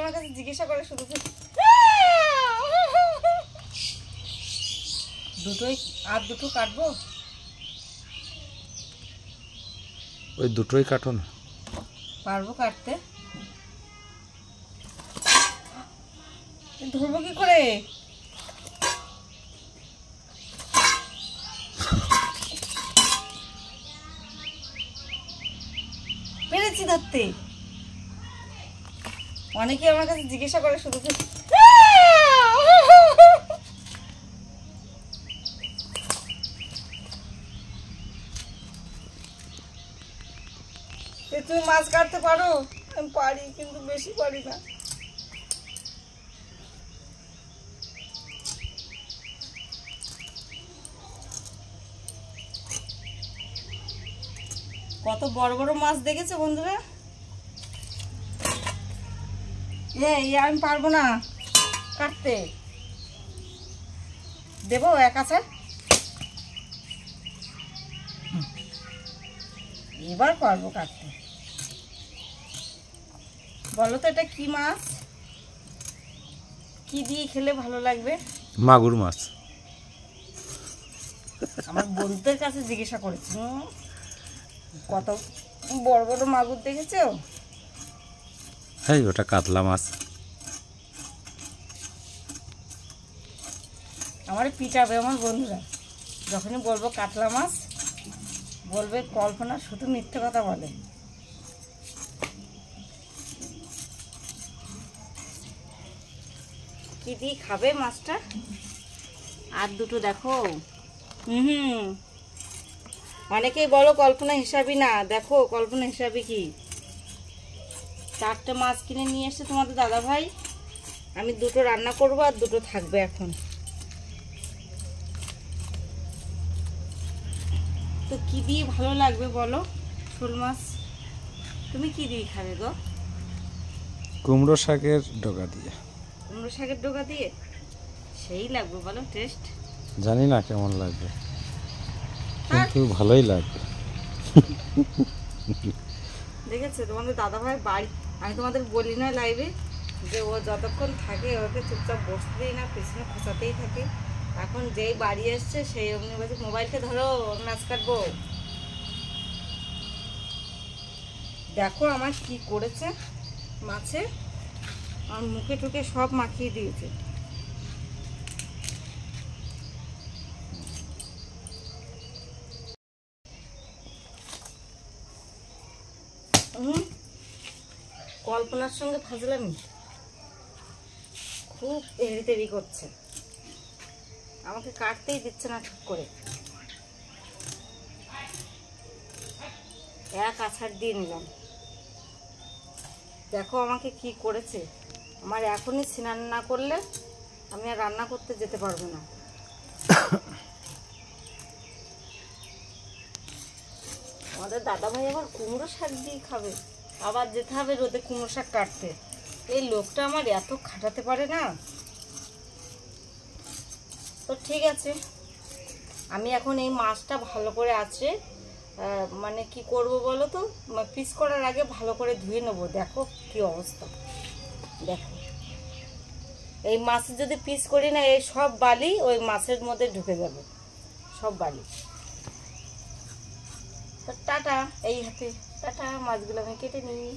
আমার কাছে জিজ্ঞাসা করে শুধু দুটোই আর দুটো কাটবো, ওই দুটোই কাটো না। পারবো কাটতে, ধরবো কি করে? পেরেছি ধরতে। অনেকে আমার কাছে জিজ্ঞাসা করে শুধু তুমি মাছ কাটতে পারো? আমি পারি, কিন্তু বেশি পারি না। কত বড় বড় মাছ দেখেছো বন্ধুরা? আমি পারবো না কাটতে, দেবো এক আছে। এবার পারবো কাটতে। বলো তো এটা কি মাছ? কি দিয়ে খেলে ভালো লাগবে? মাগুর মাছ। আমার বন্ধুদের কাছে জিজ্ঞাসা করেছি, কত বড় বড় মাগুর দেখেছো? হ্যাঁ, ওটা কাতলা মাছ। আমার পিটাবে আমার বন্ধুরা, যখনই বলবো কাতলা মাছ বলবে কল্পনা শুধু মিথ্যে কথা বলে। কি দিয়ে খাবে মাছটা? আর দুটো দেখো। অনেকেই বলো কল্পনা হিসাবই না, দেখো কল্পনা হিসাবই কি। 4টে মাছ কিনে নিয়ে এসে তোমাদের দাদা ভাই, আমি দুটো রান্না করবো আর দুটো থাকবে এখন। তো কি দিয়ে ভালো লাগবে বলো? শোল মাছ তুমি কি দিয়ে খাবে গো? কুমড়ো শাকের ডগা দিয়ে। কুমড়ো শাকের ডগা দিয়ে সেই লাগবে বলো টেস্ট? জানি না কেমন লাগবে, কিন্তু ভালোই লাগবে। দেখেছো তোমাদের দাদা ভাই বাড়ি, আমি তোমাদের বলি না লাইভে যে ও যতক্ষণ থাকে ওকে চুপচাপ বসতেই না, পেছনে খোঁচাতেই থাকে। এখন যেই বাড়ি এসছে সেই অমনি বলছে মোবাইলকে ধরো, মাছ কাটবো। দেখো আমার কি করেছে মাছে, আমার মুখে টুকে সব মাখিয়ে দিয়েছে। কল্পনার সঙ্গে ফাজলামি, খুব এড়িতেড়ি করছে, আমাকে কাটতেই দিচ্ছে না ঠিক করে। এক আছাড় দিয়ে নিলাম। দেখো আমাকে কি করেছে। আমার এখনই স্নান না করলে আমি আর রান্না করতে যেতে পারবো না। আমাদের দাদা ভাই আবার কুমড়ো শাক দিয়ে খাবে, আবার যেতে হবে রোদে কুমড়ো শাক কাটতে। এই লোকটা আমার এত খাটাতে পারে না। তো ঠিক আছে, আমি এখন এই মাছটা ভালো করে আছে মানে কি করব বলো তো, পিস করার আগে ভালো করে ধুয়ে নেবো। দেখো কি অবস্থা, দেখো এই মাছ যদি পিস করি না, এই সব বালি ওই মাছের মধ্যে ঢুকে যাবে, সব বালি। তো টাটা, এই হাতে টাটা, মাছগুলো আমি কেটে নিই।